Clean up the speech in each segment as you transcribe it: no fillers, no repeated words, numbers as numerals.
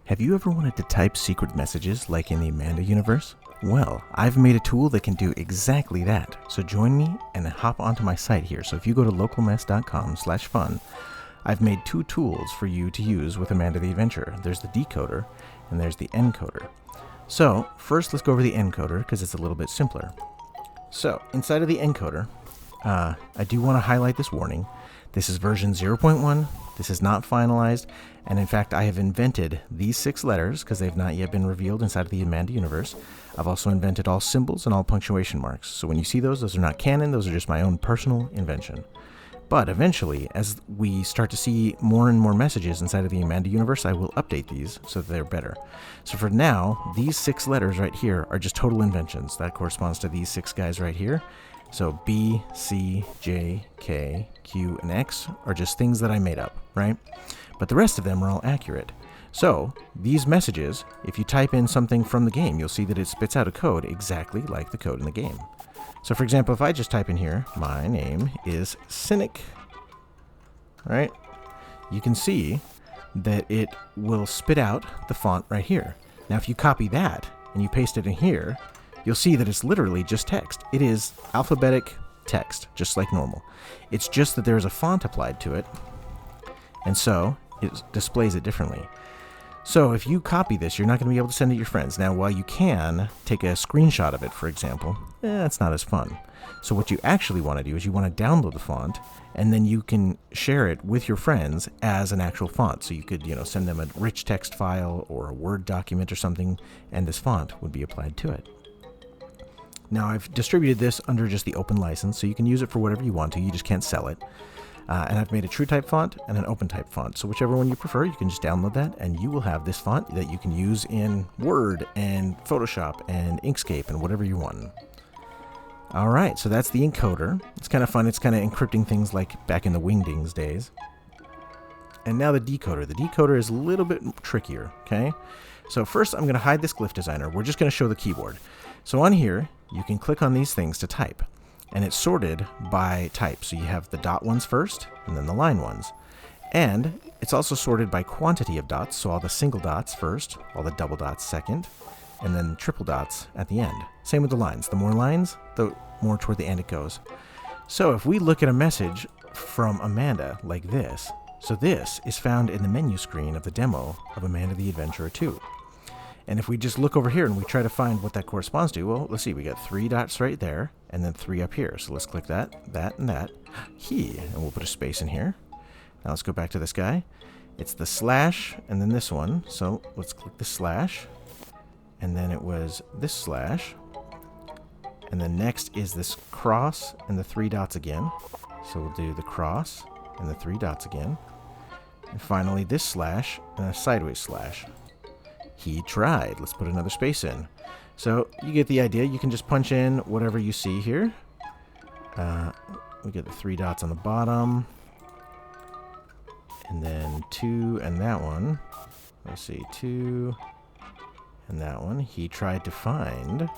Have you ever wanted to type secret messages like in the Amanda universe? Well, I've made a tool that can do exactly that. So join me and hop onto my site here. So if you go to localmess.com/fun, I've made two tools for you to use with Amanda the Adventurer. There's the decoder and there's the encoder. So first let's go over the encoder because it's a little bit simpler. So inside of the encoder, I do want to highlight this warning. This is version 0.1. This is not finalized. And in fact, I have invented these 6 letters because they've not yet been revealed inside of the Amanda universe. I've also invented all symbols and all punctuation marks. So when you see those are not canon. Those are just my own personal invention. But eventually, as we start to see more and more messages inside of the Amanda universe, I will update these so that they're better. So for now, these 6 letters right here are just total inventions. That corresponds to these 6 guys right here. So B, C, J, K, Q, and X are just things that I made up, right? But the rest of them are all accurate. So these messages, if you type in something from the game, you'll see that it spits out a code exactly like the code in the game. So for example, if I just type in here, my name is Cynic, right? You can see that it will spit out the font right here. Now if you copy that and you paste it in here, you'll see that it's literally just text. It is alphabetic text, just like normal. It's just that there's a font applied to it, and so it displays it differently. So if you copy this, you're not going to be able to send it to your friends. Now, while you can take a screenshot of it, for example, it's not as fun. So what you actually want to do is you want to download the font, and then you can share it with your friends as an actual font. So you could, send them a rich text file or a Word document or something, and this font would be applied to it. Now, I've distributed this under just the open license, so you can use it for whatever you want to. You just can't sell it. And I've made a true type font and an open type font. So whichever one you prefer, you can just download that, and you will have this font that you can use in Word and Photoshop and Inkscape and whatever you want. All right, so that's the encoder. It's kind of fun. It's kind of encrypting things like back in the Wingdings days. And now the decoder. The decoder is a little bit trickier, okay? So first, I'm going to hide this glyph designer. We're just going to show the keyboard. So on here, you can click on these things to type, and it's sorted by type. So you have the dot ones first, and then the line ones. And it's also sorted by quantity of dots, so all the single dots first, all the double dots second, and then triple dots at the end. Same with the lines. The more lines, the more toward the end it goes. So if we look at a message from Amanda like this, so this is found in the menu screen of the demo of Amanda the Adventurer 2. And if we just look over here and we try to find what that corresponds to, well, let's see, we got 3 dots right there, and then 3 up here. So let's click that, and that. And we'll put a space in here. Now let's go back to this guy. It's the slash, and then this one. So let's click the slash, and then it was this slash. And then next is this cross and the 3 dots again. So we'll do the cross and the 3 dots again. And finally this slash and a sideways slash. He tried. Let's put another space in. So you get the idea. You can just punch in whatever you see here. We get the 3 dots on the bottom. And then 2 and that one. Let's see, 2 and that one. He tried to find.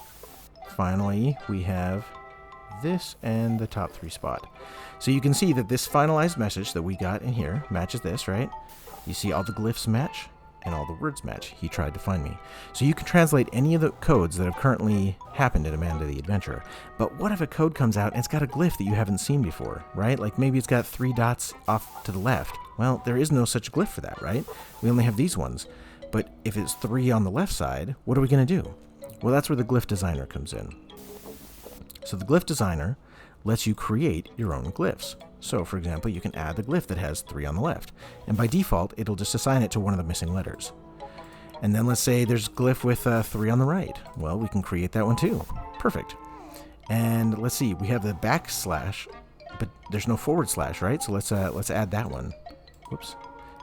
Finally, we have this and the top 3 spot. So you can see that this finalized message that we got in here matches this, right? You see all the glyphs match and all the words match. He tried to find me. So you can translate any of the codes that have currently happened in Amanda the Adventurer. But what if a code comes out and it's got a glyph that you haven't seen before, right? Like maybe it's got 3 dots off to the left. Well, there is no such glyph for that, right? We only have these ones. But if it's 3 on the left side, what are we going to do? Well, that's where the glyph designer comes in. So the glyph designer lets you create your own glyphs. So, for example, you can add the glyph that has 3 on the left. And by default, it'll just assign it to one of the missing letters. And then let's say there's a glyph with 3 on the right. Well, we can create that one too. Perfect. And let's see, we have the backslash, but there's no forward slash, right? So let's add that one. Whoops.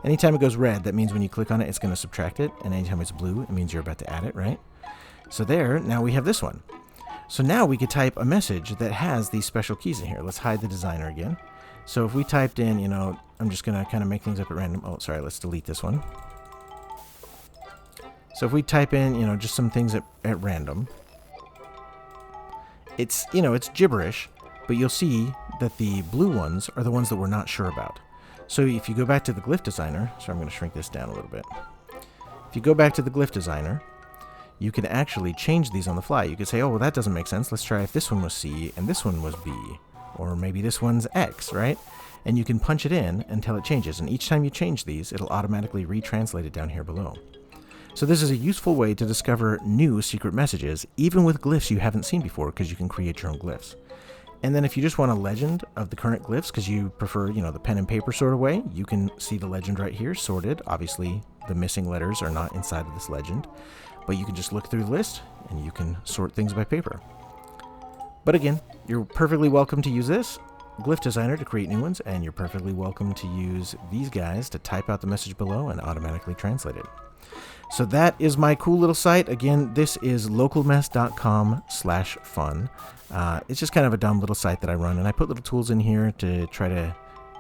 Anytime it goes red, that means when you click on it, it's going to subtract it. And anytime it's blue, it means you're about to add it, right? So there, now we have this one. So now we could type a message that has these special keys in here. Let's hide the designer again. So if we typed in, I'm just going to kind of make things up at random. Oh, sorry, let's delete this one. So if we type in, just some things at random, it's gibberish, but you'll see that the blue ones are the ones that we're not sure about. So if you go back to the glyph designer, so I'm going to shrink this down a little bit. If If you go back to the glyph designer, you can actually change these on the fly. You could say, oh, well, that doesn't make sense. Let's try if this one was C and this one was B. Or maybe this one's X, right? And you can punch it in until it changes. And each time you change these, it'll automatically retranslate it down here below. So this is a useful way to discover new secret messages, even with glyphs you haven't seen before, because you can create your own glyphs. And then if you just want a legend of the current glyphs, because you prefer, the pen and paper sort of way, you can see the legend right here, sorted. Obviously, the missing letters are not inside of this legend. But you can just look through the list, and you can sort things by paper. But again, you're perfectly welcome to use this glyph designer to create new ones, and you're perfectly welcome to use these guys to type out the message below and automatically translate it. So that is my cool little site. Again, this is localmess.com/fun. It's just kind of a dumb little site that I run, and I put little tools in here to try to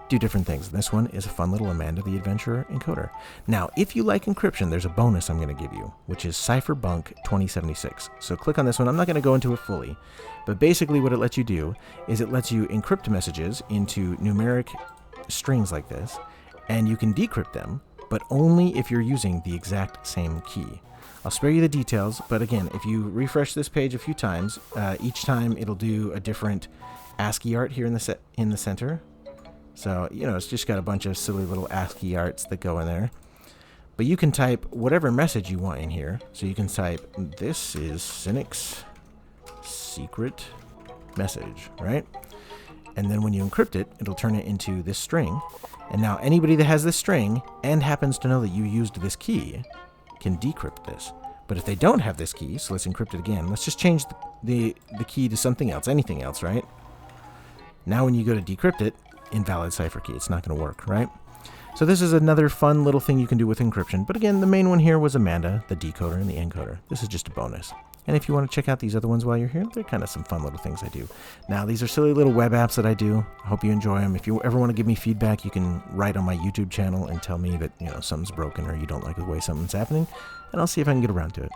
do different things. This one is a fun little Amanda the Adventurer encoder. Now, if you like encryption, there's a bonus I'm going to give you, which is Cypherbunk 2076. So click on this one. I'm not going to go into it fully, but basically what it lets you do is it lets you encrypt messages into numeric strings like this, and you can decrypt them, but only if you're using the exact same key. I'll spare you the details, but again, if you refresh this page a few times, each time it'll do a different ASCII art here in the center. So, it's just got a bunch of silly little ASCII arts that go in there. But you can type whatever message you want in here. So you can type, this is Cynic's secret message, right? And then when you encrypt it, it'll turn it into this string. And now anybody that has this string and happens to know that you used this key can decrypt this. But if they don't have this key, so let's encrypt it again. Let's just change the key to something else, anything else, right? Now when you go to decrypt it, invalid cipher key. It's not going to work, right? So this is another fun little thing you can do with encryption. But again, the main one here was Amanda, the decoder and the encoder. This is just a bonus. And if you want to check out these other ones while you're here, they're kind of some fun little things I do. Now, these are silly little web apps that I do. I hope you enjoy them. If you ever want to give me feedback, you can write on my YouTube channel and tell me that, something's broken or you don't like the way something's happening, and I'll see if I can get around to it.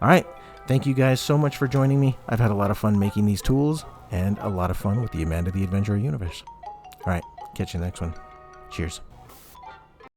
All right. Thank you guys so much for joining me. I've had a lot of fun making these tools and a lot of fun with the Amanda the Adventurer universe. All right. Catch you in the next one. Cheers.